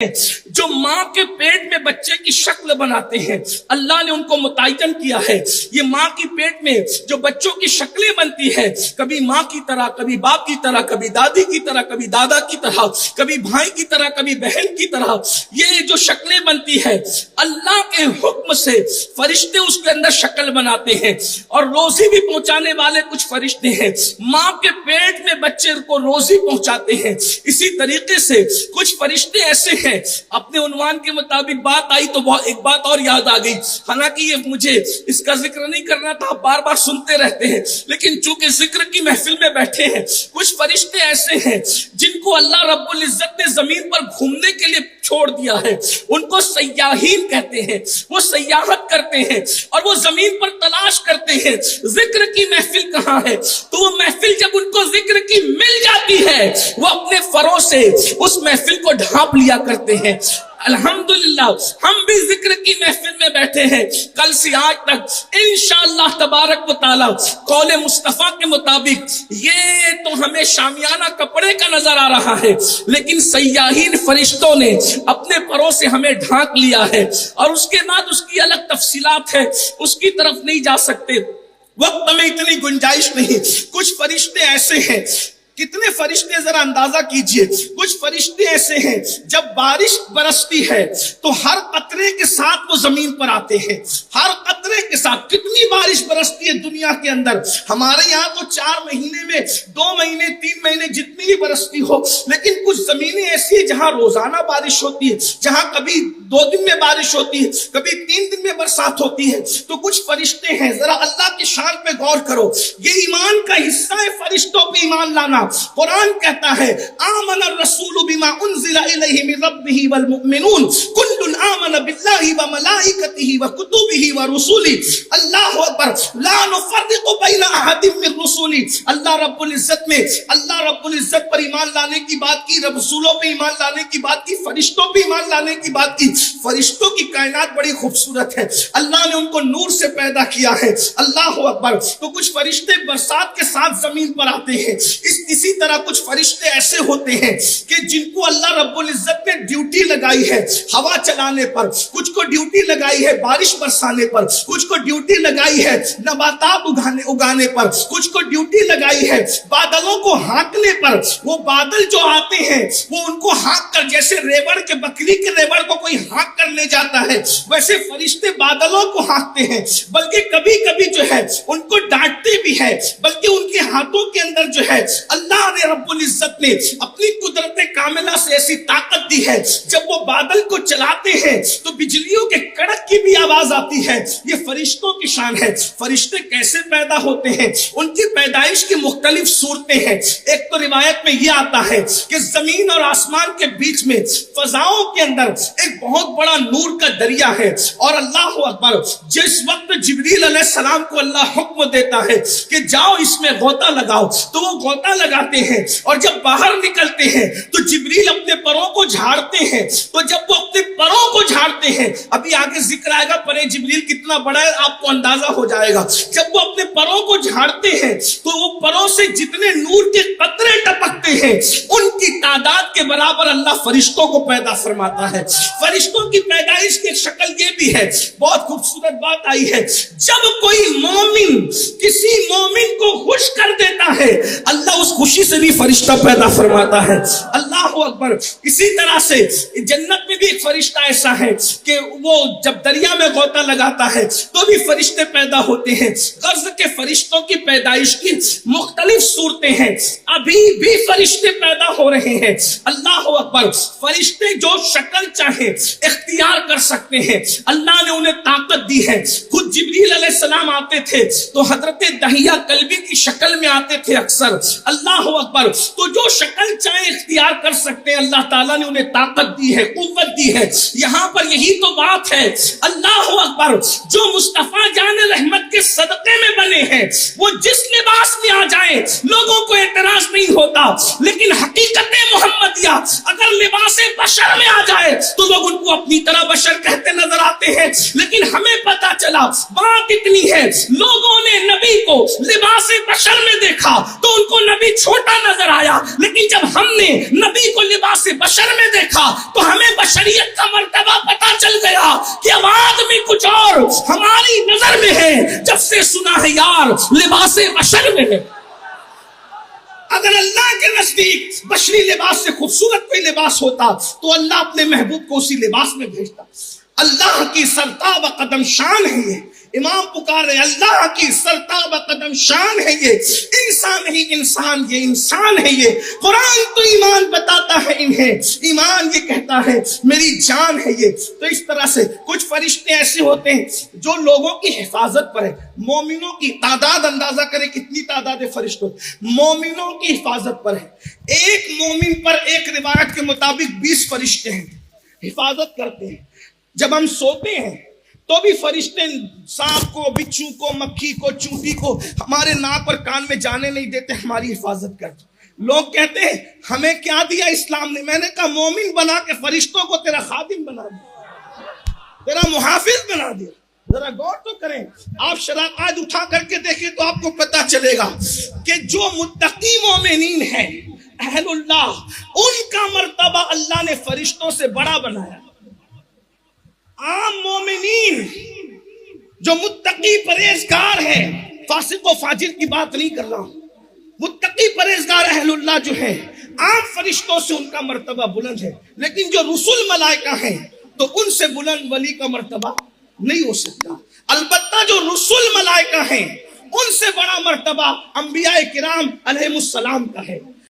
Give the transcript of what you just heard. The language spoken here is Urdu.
جو ماں کے پیٹ میں بچے کی شکل بناتے ہیں، اللہ نے ان کو متعین کیا ہے۔ یہ ماں کی پیٹ میں جو بچوں کی شکلیں بنتی ہے، کبھی ماں کی طرح، کبھی باپ کی طرح، کبھی دادی کی طرح، کبھی دادا کی طرح، کبھی بھائی کی طرح، کبھی بہن کی طرح، یہ جو شکلیں بنتی ہے اللہ کے حکم سے فرشتے اس کے اندر شکل بناتے ہیں، اور روزی بھی پہنچانے والے کچھ فرشتے ہیں، ماں کے پیٹ میں بچے کو روزی پہنچاتے ہیں۔ اسی طریقے سے کچھ فرشتے ایسے ہیں، اپنے عنوان کے مطابق بات آئی تو ایک بات اور یاد آ گئی، حالانکہ یہ مجھے اس کا ذکر نہیں کرنا تھا، بار بار سنتے رہتے ہیں، لیکن چونکہ ذکر کی محفل میں بیٹھے ہیں، کچھ فرشتے ایسے ہیں جن کو اللہ رب العزت نے زمین پر گھومنے کے لیے چھوڑ دیا ہے، ان کو سیاحین کہتے ہیں، وہ سیاحت کرتے ہیں اور وہ زمین پر تلاش کرتے ہیں ذکر کی محفل کہاں ہے، تو وہ محفل جب ان کو ذکر کی مل جاتی ہے، وہ اپنے فروں سے اس محفل کو ڈھانپ لیا کرتے ہیں۔ الحمدللہ ہم بھی ذکر کی محفل میں بیٹھے ہیں، کل سے آج تک انشاءاللہ تبارک و تعالی قول مصطفیٰ کے مطابق یہ تو ہمیں شامیانہ کپڑے کا نظر آ رہا ہے، لیکن سیاحین فرشتوں نے اپنے پروں سے ہمیں ڈھانک لیا ہے، اور اس کے بعد اس کی الگ تفصیلات ہے، اس کی طرف نہیں جا سکتے، وقت میں اتنی گنجائش نہیں۔ کچھ فرشتے ایسے ہیں، کتنے فرشتے ذرا اندازہ کیجئے، کچھ فرشتے ایسے ہیں جب بارش برستی ہے تو ہر قطرے کے ساتھ وہ زمین پر آتے ہیں، ہر قطرے کے ساتھ۔ کتنی بارش برستی ہے دنیا کے اندر، ہمارے یہاں تو 4 مہینے میں 2 مہینے 3 مہینے جتنی بھی برستی ہو، لیکن کچھ زمینیں ایسی ہیں جہاں روزانہ بارش ہوتی ہے، جہاں کبھی 2 دن میں بارش ہوتی ہے، کبھی 3 دن میں برسات ہوتی ہے۔ تو کچھ فرشتے ہیں، ذرا اللہ کی شان پہ غور کرو، یہ ایمان کا حصہ ہے فرشتوں پہ ایمان لانا۔ قرآن کہتا ہے آمن الرسول بما انزل الیہ من ربہ والمؤمنون کل آمن باللہ وملائکتہ وکتبہ ورسلہ، اللہ اکبر، لا نفرق بین احد من رسلہ۔ اللہ رب العزت پر ایمان لانے کی بات کی، رسولوں پہ ایمان لانے کی بات کی، فرشتوں پہ ایمان لانے کی بات کی۔ فرشتوں کی کائنات بڑی خوبصورت ہے، اللہ نے ان کو نور سے پیدا کیا ہے، اللہ اکبر۔ تو کچھ فرشتے برسات کے ساتھ زمین پر آتے ہیں، اسی طرح کچھ فرشتے ایسے ہوتے ہیں کہ جن کو اللہ رب العزت نے ڈیوٹی لگائی ہے ہوا چلانے پر، کچھ کو ڈیوٹی لگائی ہے بارش برسانے پر، کچھ کو ڈیوٹی لگائی ہے نباتات اگانے پر، کچھ کو ڈیوٹی لگائی ہے بادلوں کو ہانکنے پر۔ وہ بادل جو آتے ہیں وہ ان کو ہانک کر، جیسے ریوڑ کے بکری کے ریوڑ کو کوئی ہانک کر لے جاتا ہے، ویسے فرشتے بادلوں کو ہانکتے ہیں، بلکہ کبھی کبھی جو ہے ان کو ڈانٹتے بھی ہے، بلکہ ان کے ہاتھوں کے اندر جو ہے اللہ نے رب العزت نے اپنی قدرت کاملہ سے ایسی طاقت دی ہے، جب وہ بادل کو چلاتے ہیں تو بجلیوں کے کڑک کی بھی آواز آتی ہے۔ یہ فرشتوں کی شان ہے۔ فرشتے کیسے پیدا ہوتے ہیں، ان کی پیدائش کی مختلف صورتیں ہیں۔ ایک تو روایت میں یہ آتا ہے کہ زمین اور آسمان کے بیچ میں فضاؤں کے اندر ایک بہت بڑا نور کا دریا ہے، اور اللہ اکبر، جس وقت جبریل علیہ السلام کو اللہ حکم دیتا ہے کہ جاؤ اس میں غوطہ لگاؤ، تو وہ غوطہ لگاتے ہیں، اور جب باہر نکلتے ہیں تو جبریل اپنے پروں کو جھاڑتے ہیں۔ تو جب وہ اپنے پروں کو جھاڑتے ہیں، ابھی آگے ذکر آئے گا پرے جبریل کتنا بڑا ہے، آپ کو اندازہ ہو جائے گا۔ جب وہ اپنے پروں کو جھاڑتے ہیں تو وہ پروں سے جتنے نور کے قطرے ٹپکتے ہیں، ان کی تعداد کے برابر اللہ فرشتوں کو پیدا فرماتا ہے۔ فرشتوں کی پیدائش کی ایک شکل یہ بھی ہے، بہت خوبصورت بات آئی ہے، جب کوئی مومن کسی مومن کو خوش کر دیتا ہے، اللہ اس خوشی سے بھی فرشتہ پیدا فرماتا ہے۔ اللہ اکبر۔ اسی طرح سے جنت میں بھی ایک فرشتہ ایسا ہے کہ وہ جب دریا میں غوطہ لگاتا ہے تو بھی فرشتے پیدا ہوتے ہیں۔ غرض کے فرشتوں کی پیدائش کی مختلف صورتیں ہیں، ابھی بھی فرشتے پیدا ہو رہے ہیں۔ اللہ اکبر۔ فرشتے جو شکل چاہیں اختیار کر سکتے ہیں، اللہ نے انہیں طاقت دی ہے۔ خود جبریل علیہ السلام آتے تھے تو حضرت دحیہ کلبی کی شکل میں آتے تھے اکثر، اللہ اکبر۔ تو جو شکل چاہے اختیار کر سکتے ہیں، اللہ تعالیٰ نے انہیں طاقت دی ہے، قوت دی ہے۔ یہ یہاں پر یہی تو بات ہے. اللہ اکبر. جو مصطفیٰ جان رحمت کے صدقے میں بنے ہیں وہ جس لباس میں آ جائیں لوگوں کو اعتراض نہیں ہوتا, لیکن حقیقت محمدیہ اگر لباس بشر میں آ جائے تو لوگ ان کو اپنی طرح بشر کہتے نظر آتے ہیں. لیکن ہمیں پتا چلا بات اتنی ہے, لوگوں نے نبی کو لباس بشر میں دیکھا تو ان کو نبی چھوٹا نظر آیا, لیکن جب ہم نے نبی کو لباس بشر میں دیکھا تو ہمیں بشریت کا مرتبہ پتا چل گیا کہ اب آدمی کچھ اور ہماری نظر میں ہے جب سے سنا ہے یار لباس بشر میں ہے. اگر اللہ کے نزدیک بشری لباس سے خوبصورت کوئی لباس ہوتا تو اللہ اپنے محبوب کو اسی لباس میں بھیجتا. اللہ کی سرتاب قدم شان ہے یہ. امام پکار رہے اللہ کی سرتاب قدم شان ہے یہ. انسان ہی انسان, یہ انسان ہے یہ. قرآن تو ایمان بتاتا ہے انہیں, ایمان یہ کہتا ہے میری جان ہے یہ. تو اس طرح سے کچھ فرشتے ایسے ہوتے ہیں جو لوگوں کی حفاظت پر ہے. مومنوں کی تعداد اندازہ کرے کتنی تعداد فرشتوں, مومنوں کی حفاظت پر ہے. ایک مومن پر ایک روایت کے مطابق 20 فرشتے ہیں حفاظت کرتے ہیں. جب ہم سوتے ہیں تو بھی فرشتے سانپ کو, بچھو کو, مکھی کو, چونٹی کو ہمارے ناک اور کان میں جانے نہیں دیتے, ہماری حفاظت کرتے. لوگ کہتے ہیں ہمیں کیا دیا اسلام نے؟ میں نے کہا مومن بنا کے فرشتوں کو تیرا خادم بنا دیا, تیرا محافظ بنا دیا. ذرا غور تو کریں, آپ شراکت اٹھا کر کے دیکھیں تو آپ کو پتا چلے گا کہ جو متقی مومنین ہیں اہل اللہ, ان کا مرتبہ اللہ نے فرشتوں سے بڑا بنایا. عام مومنین جو متقی پرہیزگار ہے, فاسق و فاجر کی بات نہیں کر رہا ہوں, متقی پرہیزگار اہل اللہ جو ہے عام فرشتوں سے ان کا مرتبہ بلند ہے. لیکن جو رسول ملائکہ ہیں تو ان سے بلند ولی کا مرتبہ نہیں ہو سکتا. البتہ جو رسول ملائکہ ہیں ان سے بڑا مرتبہ انبیاء کرام علیہ السلام کا ہے.